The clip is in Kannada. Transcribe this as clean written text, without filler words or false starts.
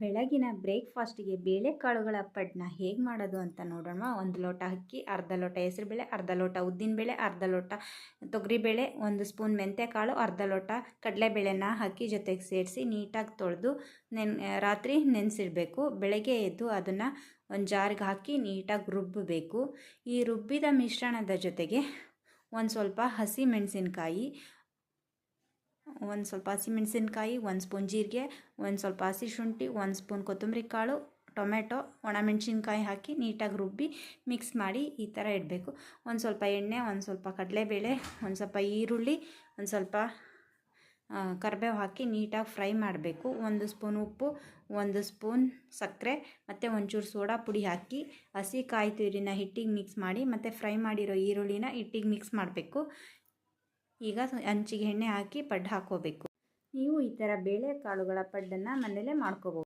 ಬೆಳಗಿನ ಬ್ರೇಕ್ಫಾಸ್ಟಿಗೆ ಬೇಳೆಕಾಳುಗಳ ಪಡ್ನ ಹೇಗೆ ಮಾಡೋದು ಅಂತ ನೋಡೋಣ. 1 ಲೋಟ ಅಕ್ಕಿ, ಅರ್ಧ ಲೋಟ ಹೆಸರುಬೇಳೆ, ಅರ್ಧ ಲೋಟ ಉದ್ದಿನಬೇಳೆ, ಅರ್ಧ ಲೋಟ ತೊಗರಿಬೇಳೆ, 1 ಸ್ಪೂನ್ ಮೆಂತ್ಯಕಾಳು, ಅರ್ಧ ಲೋಟ ಕಡಲೆಬೇಳೆನ ಅಕ್ಕಿ ಜೊತೆಗೆ ಸೇರಿಸಿ ನೀಟಾಗಿ ತೊಳೆದು ರಾತ್ರಿ ನೆನೆಸಿಡಬೇಕು. ಬೆಳಗ್ಗೆ ಎದ್ದು ಅದನ್ನು ಒಂದು ಜಾರ್ಗೆ ಹಾಕಿ ನೀಟಾಗಿ ರುಬ್ಬಬೇಕು. ಈ ರುಬ್ಬಿದ ಮಿಶ್ರಣದ ಜೊತೆಗೆ ಒಂದು ಸ್ವಲ್ಪ ಹಸಿಮೆಣಸಿನ್ಕಾಯಿ, 1 ಸ್ಪೂನ್ ಜೀರಿಗೆ, 1 ಸ್ವಲ್ಪ ಹಸಿ ಶುಂಠಿ, 1 ಸ್ಪೂನ್ ಕೊತ್ತಂಬರಿ ಕಾಳು, ಟೊಮೆಟೊ, ಒಣಮೆಣಸಿನ್ಕಾಯಿ ಹಾಕಿ ನೀಟಾಗಿ ರುಬ್ಬಿ ಮಿಕ್ಸ್ ಮಾಡಿ ಈ ಥರ ಇಡಬೇಕು. ಒಂದು ಸ್ವಲ್ಪ ಎಣ್ಣೆ, ಒಂದು ಸ್ವಲ್ಪ ಕಡಲೆಬೇಳೆ, ಒಂದು ಸ್ವಲ್ಪ ಈರುಳ್ಳಿ, ಒಂದು ಸ್ವಲ್ಪ ಕರಿಬೇವು ಹಾಕಿ ನೀಟಾಗಿ ಫ್ರೈ ಮಾಡಬೇಕು. 1 ಸ್ಪೂನ್ ಉಪ್ಪು, 1 ಸ್ಪೂನ್ ಸಕ್ಕರೆ ಮತ್ತು ಒಂಚೂರು ಸೋಡಾ ಪುಡಿ ಹಾಕಿ ಹಸಿ ಕಾಯಿ ತುರಿನ ಹಿಟ್ಟಿಗೆ ಮಿಕ್ಸ್ ಮಾಡಿ ಮತ್ತು ಫ್ರೈ ಮಾಡಿರೋ ಈರುಳ್ಳಿನ ಹಿಟ್ಟಿಗೆ ಮಿಕ್ಸ್ ಮಾಡಬೇಕು. ಈಗ ಹಂಚಿಗೆ ಎಣ್ಣೆ ಹಾಕಿ ಪಡ್ಡು ಹಾಕ್ಕೋಬೇಕು. ನೀವು ಈ ಥರ ಬೇಳೆಕಾಳುಗಳ ಪಡ್ಡನ್ನು ಮನೆಯಲ್ಲೇ ಮಾಡ್ಕೋಬೋದು.